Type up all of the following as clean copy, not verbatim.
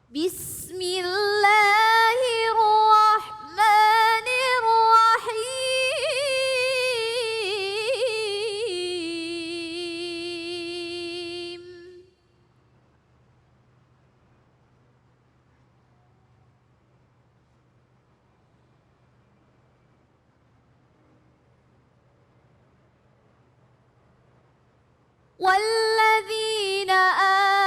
Bismillahirrahmanirrahim. والذين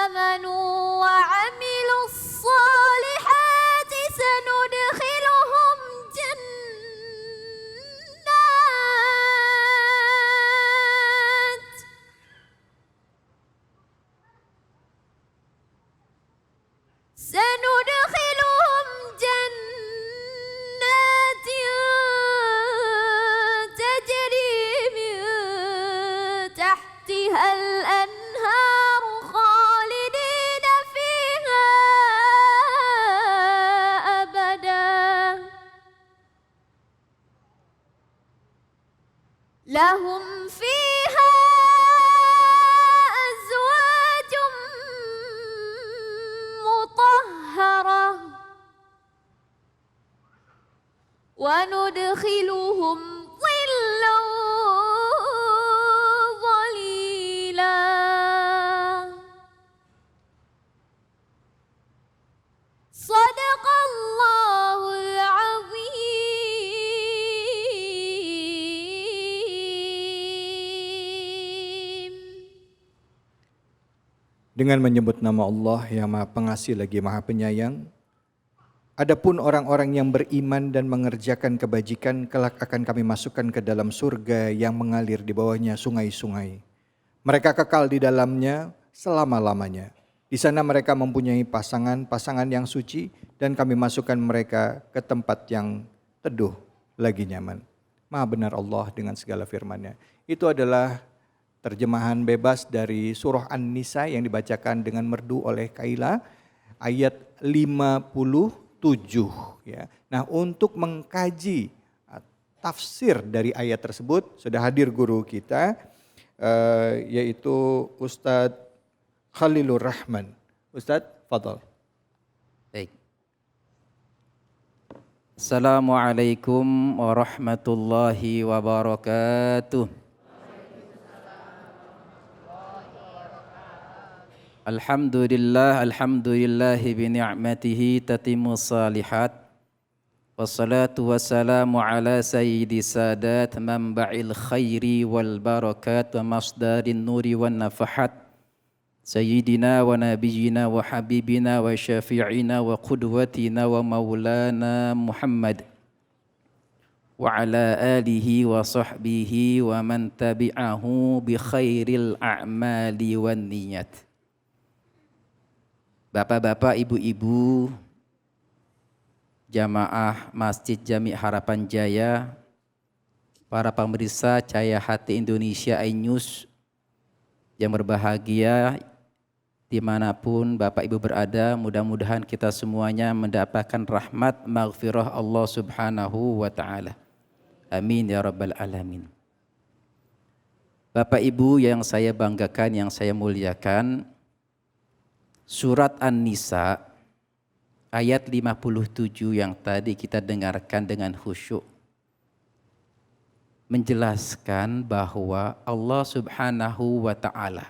آمنوا وعملوا الصالحات سندخلهم جنات تجري من تحتها الأنهار خالدين فيها أبدا لهم فيها أزواج مطهرة وندخلهم ظلا ظليلا صدق الله العظيم. Dengan menyebut nama Allah yang Maha Pengasih lagi Maha Penyayang. Adapun orang-orang yang beriman dan mengerjakan kebajikan, kelak akan kami masukkan ke dalam surga yang mengalir di bawahnya sungai-sungai. Mereka kekal di dalamnya selama-lamanya. Di sana mereka mempunyai pasangan-pasangan yang suci, dan kami masukkan mereka ke tempat yang teduh lagi nyaman. Maha benar Allah dengan segala firman-Nya. Itu adalah terjemahan bebas dari surah An-Nisa yang dibacakan dengan merdu oleh Kaila, ayat 57 ya. Nah, untuk mengkaji tafsir dari ayat tersebut sudah hadir guru kita yaitu Ustadz Khalilur Rahman. Ustadz, fadhal. Baik. Assalamualaikum warahmatullahi wabarakatuh. Alhamdulillahi bi ni'matihi tatimmu salihat. Wassalatu wassalamu ala sayyidi sadat manba'il khairi wal barakat wa masdarin nuri wan nafahat. Sayyidina wa nabiyyina wa habibina wa syafi'ina wa qudwatina wa maulana Muhammad. Wa ala alihi wa sahbihi wa man tabi'ahu bi khairil a'mali wan niyat. Bapak-bapak, ibu-ibu, jamaah Masjid Jami' Harapan Jaya, para pemirsa Cahaya Hati Indonesia iNews yang berbahagia dimanapun Bapak Ibu berada, mudah-mudahan kita semuanya mendapatkan rahmat maghfirah Allah Subhanahu wa Ta'ala. Amin ya Rabbal Alamin. Bapak Ibu yang saya banggakan, yang saya muliakan, Surat An-Nisa ayat 57 yang tadi kita dengarkan dengan khusyuk menjelaskan bahwa Allah Subhanahu wa Ta'ala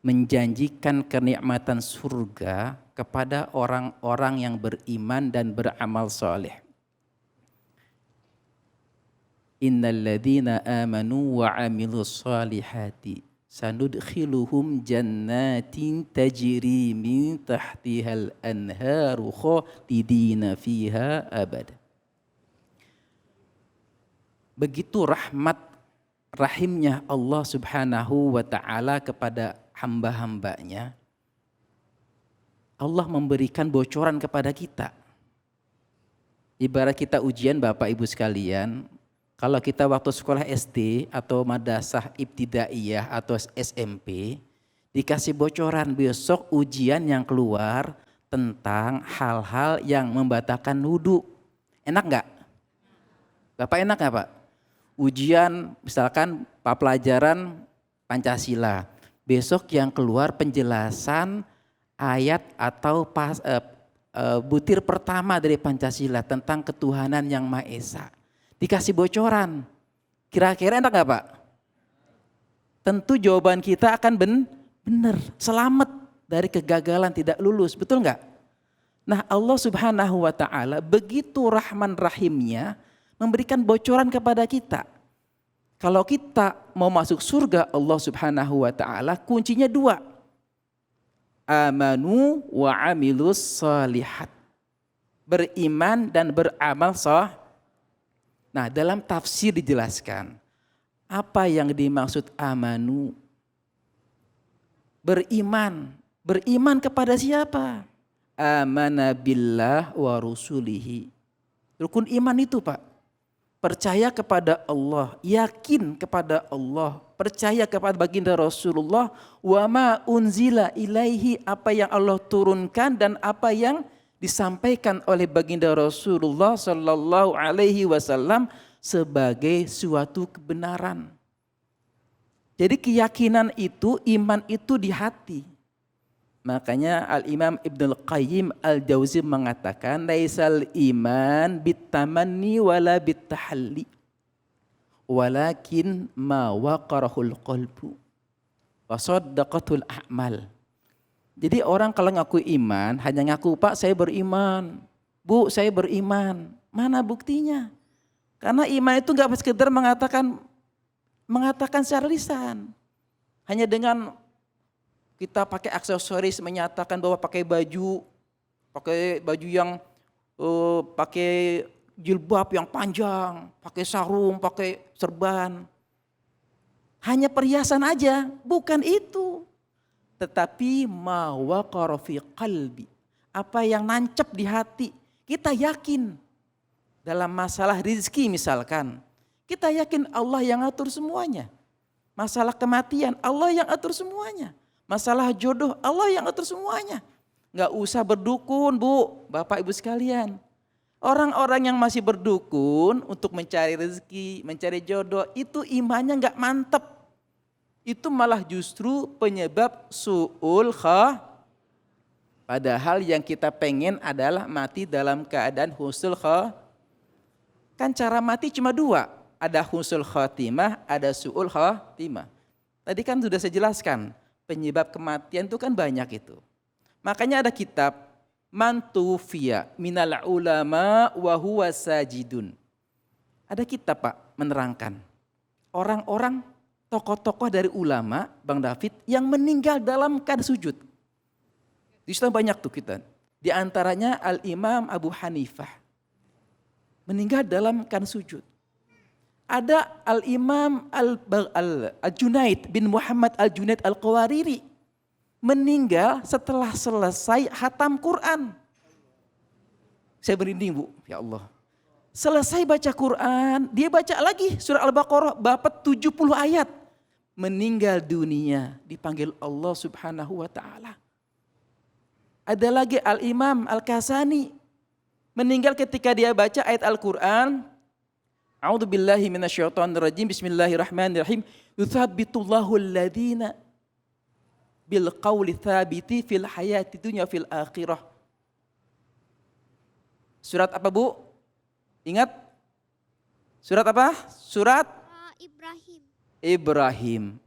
menjanjikan kenikmatan surga kepada orang-orang yang beriman dan beramal saleh. Innal ladzina amanu wa 'amilus salihati sanudkhiluhum jannatin tajri min tahtihal anharu khalidina fiha abada. Begitu rahimnya Allah Subhanahu wa Ta'ala kepada hamba-hambanya, Allah memberikan bocoran kepada kita. Ibarat kita ujian Bapak Ibu sekalian, kalau kita waktu sekolah SD atau madrasah ibtidaiyah atau SMP, dikasih bocoran besok ujian yang keluar tentang hal-hal yang membatalkan wudu. Enak nggak? Bapak enak nggak Pak? Ujian misalkan pelajaran Pancasila. Besok yang keluar penjelasan ayat atau butir pertama dari Pancasila tentang ketuhanan yang Maha Esa. Dikasih bocoran. Kira-kira enak gak Pak? Tentu jawaban kita akan benar. Selamat dari kegagalan tidak lulus. Betul gak? Nah Allah Subhanahu wa ta'ala begitu rahman rahimnya memberikan bocoran kepada kita. Kalau kita mau masuk surga Allah Subhanahu wa ta'ala kuncinya 2. Amanu wa amilus salihat. Beriman dan beramal saleh. Nah, dalam tafsir dijelaskan apa yang dimaksud amanu. Beriman. Beriman kepada siapa? Amana billah wa rusulihi. Rukun iman itu, Pak. Percaya kepada Allah, yakin kepada Allah, percaya kepada baginda Rasulullah, wa ma unzila ilaihi, apa yang Allah turunkan dan apa yang disampaikan oleh baginda Rasulullah sallallahu alaihi wasallam sebagai suatu kebenaran. Jadi keyakinan itu, iman itu di hati. Makanya Al-Imam Ibnul Qayyim Al-Jauzi mengatakan laisal iman bitamanni wala bitahalli walakin ma waqarahul qalbu wa saddaqatul a'mal. Jadi orang kalau ngaku iman hanya ngaku, Pak saya beriman, Bu saya beriman. Mana buktinya? Karena iman itu enggak sekedar mengatakan secara lisan. Hanya dengan kita pakai aksesoris menyatakan bahwa pakai baju yang pakai jilbab yang panjang, pakai sarung, pakai serban. Hanya perhiasan aja, bukan itu. Tetapi ma waqara fi qalbi, apa yang nancep di hati. Kita yakin dalam masalah rezeki misalkan, kita yakin Allah yang atur semuanya. Masalah kematian, Allah yang atur semuanya. Masalah jodoh, Allah yang atur semuanya. Nggak usah berdukun, Bu, Bapak Ibu sekalian. Orang-orang yang masih berdukun untuk mencari rezeki, mencari jodoh, itu imannya nggak mantep. Itu malah justru penyebab su'ul kha. Padahal yang kita pengen adalah mati dalam keadaan husnul kha. Kan cara mati cuma 2. Ada husnul khatimah, ada su'ul khatimah. Tadi kan sudah saya jelaskan. Penyebab kematian itu kan banyak itu. Makanya ada kitab Mantufiya minal ulama wa huwa sajidun. Ada kitab Pak menerangkan orang-orang tokoh-tokoh dari ulama Bang David yang meninggal dalam keadaan sujud. Di sana banyak tuh kita. Di antaranya Al-Imam Abu Hanifah meninggal dalam keadaan sujud. Ada Al-Imam Al-Junaid bin Muhammad Al-Junaid Al-Qawariri meninggal setelah selesai hatam Quran. Saya merinding Bu, ya Allah. Selesai baca Quran, dia baca lagi surah Al-Baqarah, dapat 70 ayat. Meninggal dunia, dipanggil Allah Subhanahu wa ta'ala. Ada lagi Al-Imam Al-Kasani meninggal ketika dia baca ayat Al-Quran. A'udzu billahi minasyaitonir rajim. Bismillahirrahmanirrahim. Yuthabbitullahu alladhina bil qawli tsabiti fil hayati dunya fil akhirah. Surat apa Bu? Ingat? Surat apa? Surat Ibrahim.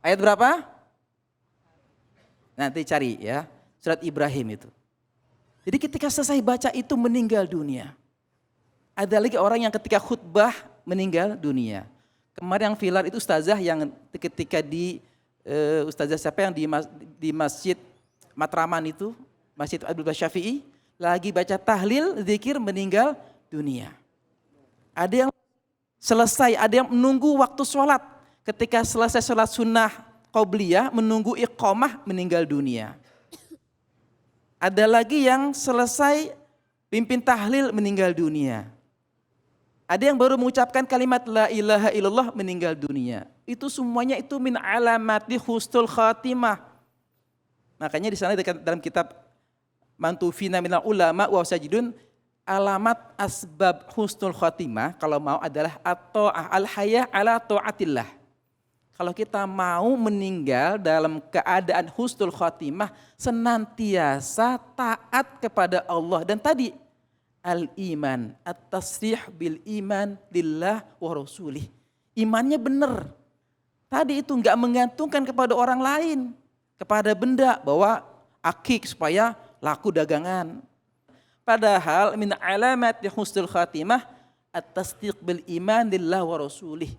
Ayat berapa? Nanti cari ya. Surat Ibrahim itu. Jadi ketika selesai baca itu meninggal dunia. Ada lagi orang yang ketika khutbah meninggal dunia. Kemarin yang viral itu ustazah yang ketika ustazah siapa yang di Masjid Matraman itu, Masjid Abdul Syafi'i, lagi baca tahlil, zikir meninggal dunia. Ada yang selesai, ada yang menunggu waktu sholat. Ketika selesai sholat sunnah qobliyah, menunggu iqamah meninggal dunia. Ada lagi yang selesai pimpin tahlil meninggal dunia. Ada yang baru mengucapkan kalimat la ilaha illallah meninggal dunia. Itu semuanya itu min alamati husnul khatimah. Makanya di sana dalam kitab Mantufina minal ulama wa sajidun, alamat asbab husnul khatimah kalau mau adalah at-ta'ah al-hayah ala ta'atillah. Kalau kita mau meninggal dalam keadaan husnul khotimah, senantiasa taat kepada Allah. Dan tadi, al-iman, at-tasrih bil iman lillah wa rasulih. Imannya benar. Tadi itu enggak menggantungkan kepada orang lain, kepada benda, bahwa akik supaya laku dagangan. Padahal min alamat husnul khatimah at-tasdiq bil iman lillah wa rasulih.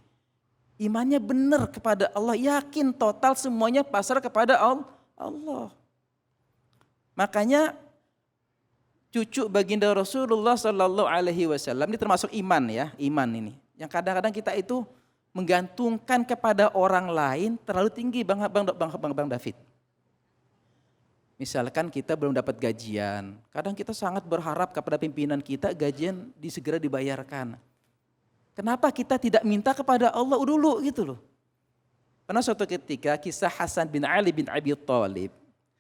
Imannya benar kepada Allah, yakin total semuanya pasrah kepada Allah. Makanya cucu baginda Rasulullah Sallallahu Alaihi Wasallam ini termasuk iman ya, iman ini. Yang kadang-kadang kita itu menggantungkan kepada orang lain terlalu tinggi, Bang David. Misalkan kita belum dapat gajian, kadang kita sangat berharap kepada pimpinan kita gajian segera dibayarkan. Kenapa kita tidak minta kepada Allah dulu gitu loh. Karena suatu ketika kisah Hasan bin Ali bin Abi Thalib,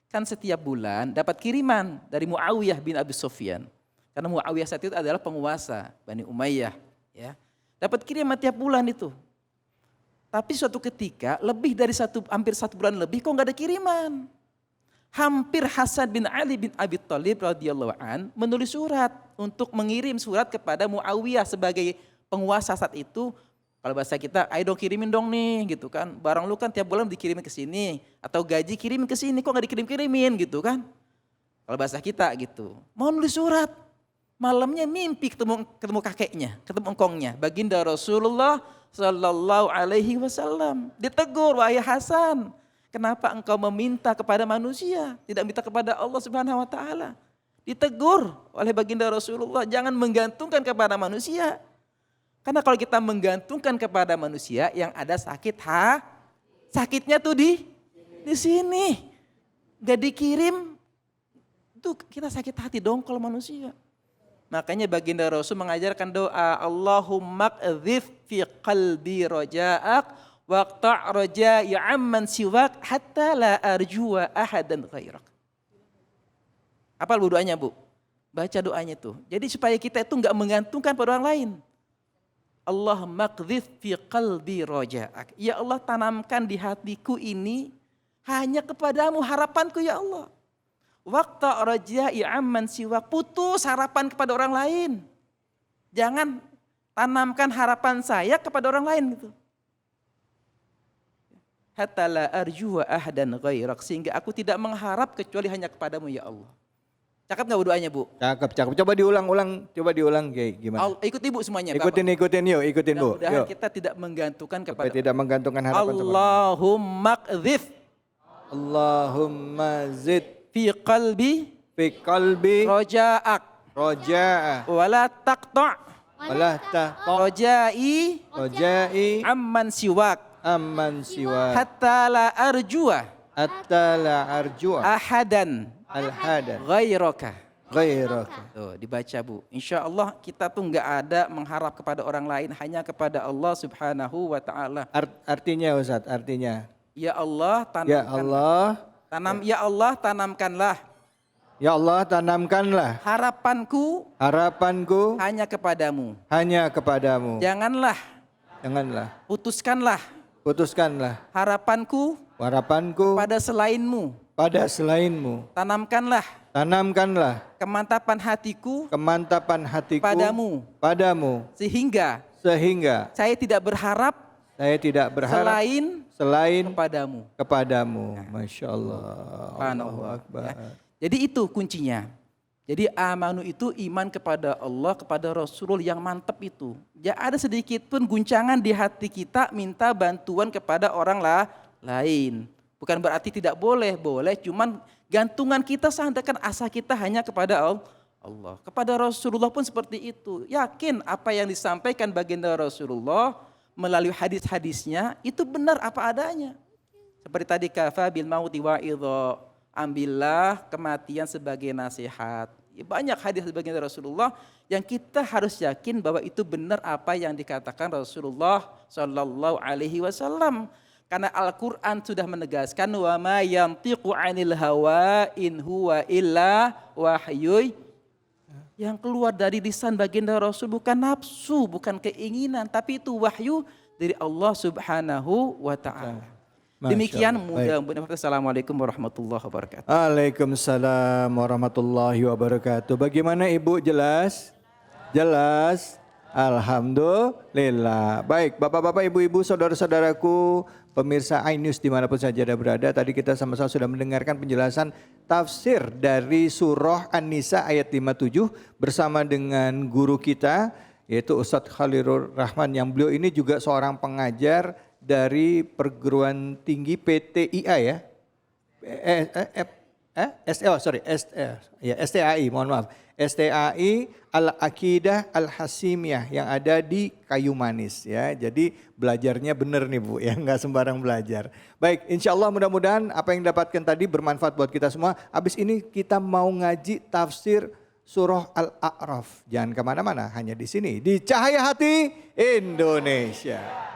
kan setiap bulan dapat kiriman dari Muawiyah bin Abi Sufyan. Karena Muawiyah saat itu adalah penguasa Bani Umayyah. Ya. Dapat kiriman tiap bulan itu. Tapi suatu ketika lebih dari hampir satu bulan lebih kok nggak ada kiriman. Hampir Hasan bin Ali bin Abi Thalib radhiyallahu an menulis surat untuk mengirim surat kepada Muawiyah sebagai penguasa saat itu. Kalau bahasa kita, ayo dong kirimin dong nih gitu kan. Barang lu kan tiap bulan dikirimin ke sini. Atau gaji kirimin ke sini, kok gak dikirim-kirimin gitu kan. Kalau bahasa kita gitu. Mau nulis surat. Malamnya mimpi ketemu kakeknya, ketemu engkongnya. Baginda Rasulullah Sallallahu Alaihi Wasallam. Ditegur, wahai Hasan. Kenapa engkau meminta kepada manusia, tidak minta kepada Allah Subhanahu Wa Taala? Ditegur oleh baginda Rasulullah, jangan menggantungkan kepada manusia. Karena kalau kita menggantungkan kepada manusia yang ada sakitnya tuh di sini. Gak dikirim, tuh kita sakit hati dong kalau manusia. Makanya baginda Rasul mengajarkan doa, Allahumma qdhif fi qalbi raja'ak waqta' raja'i amman siwak hatta la arjuwa ahadan ghairak. Apa doanya Bu? Baca doanya tuh. Jadi supaya kita itu gak menggantungkan pada orang lain. Allahumma qdhif fi qalbi raja'ak. Ya Allah, tanamkan di hatiku ini hanya kepadamu harapanku ya Allah. Waqta raja'i amman siwak, putus harapan kepada orang lain. Jangan tanamkan harapan saya kepada orang lain gitu. Hatta la arjuwa ahdan ghairak, sehingga aku tidak mengharap kecuali hanya kepadamu ya Allah. Cakep gak doanya Bu? Cakep. Coba diulang kayak gimana? Ikut Ibu semuanya. Ikutin yuk, ikutin Bu. Mudah-mudahan kita tidak menggantungkan kepada tidak menggantungkan harapan Allahumma qdhif Allahumma zid fi qalbi raja'ak wala taqta' raja'i amman siwak hatta la arjuwa ahadan ghairaka. Tuh, dibaca Bu. Insya Allah kita tuh nggak ada mengharap kepada orang lain, hanya kepada Allah Subhanahu wa Ta'ala. Artinya Ustaz, artinya. Ya Allah, tanamkanlah. Ya Allah, tanamkanlah. Harapanku hanya kepadamu. Janganlah. Putuskanlah. Harapanku pada selainmu. Tanamkanlah kemantapan hatiku padamu sehingga saya tidak berharap selain kepadamu. Masya Allah. Allahu Akbar. Jadi itu kuncinya. Jadi amanu itu iman kepada Allah, kepada Rasulullah yang mantap itu. Ya ada sedikit pun guncangan di hati kita minta bantuan kepada orang lain. Bukan berarti tidak boleh, cuman gantungan kita sandarkan asa kita hanya kepada Allah. Kepada Rasulullah pun seperti itu. Yakin apa yang disampaikan baginda Rasulullah melalui hadis-hadisnya itu benar apa adanya. Seperti tadi kafa bil mauti wa'idha, ambillah kematian sebagai nasihat. Banyak hadis baginda Rasulullah yang kita harus yakin bahwa itu benar apa yang dikatakan Rasulullah Sallallahu Alaihi Wasallam. Karena Al-Quran sudah menegaskan wa ma yantiqu 'anil hawa in huwa illa wahyu. Yang keluar dari lisan baginda Rasul bukan nafsu, bukan keinginan, tapi itu wahyu dari Allah Subhanahu wa taala. Masya Demikian Allah. mudah-mudahan. Assalamualaikum warahmatullahi wabarakatuh. Waalaikumsalam warahmatullahi wabarakatuh. Bagaimana Ibu, jelas? Jelas? Alhamdulillah. Baik, Bapak-bapak, Ibu-ibu, saudara-saudaraku, pemirsa iNews dimanapun saja Anda berada. Tadi kita sama-sama sudah mendengarkan penjelasan tafsir dari surah An-Nisa ayat 57 bersama dengan guru kita, yaitu Ustadz Khalilur Rahman, yang beliau ini juga seorang pengajar dari perguruan tinggi PTIA ya. STAI, mohon maaf. STAI Al-Aqidah Al-Hasimiyah yang ada di Kayu Manis ya. Jadi belajarnya benar nih Bu, ya nggak sembarang belajar. Baik, insya Allah mudah-mudahan apa yang dapatkan tadi bermanfaat buat kita semua. Habis ini kita mau ngaji tafsir surah Al-A'raf. Jangan kemana-mana, hanya di sini di Cahaya Hati Indonesia.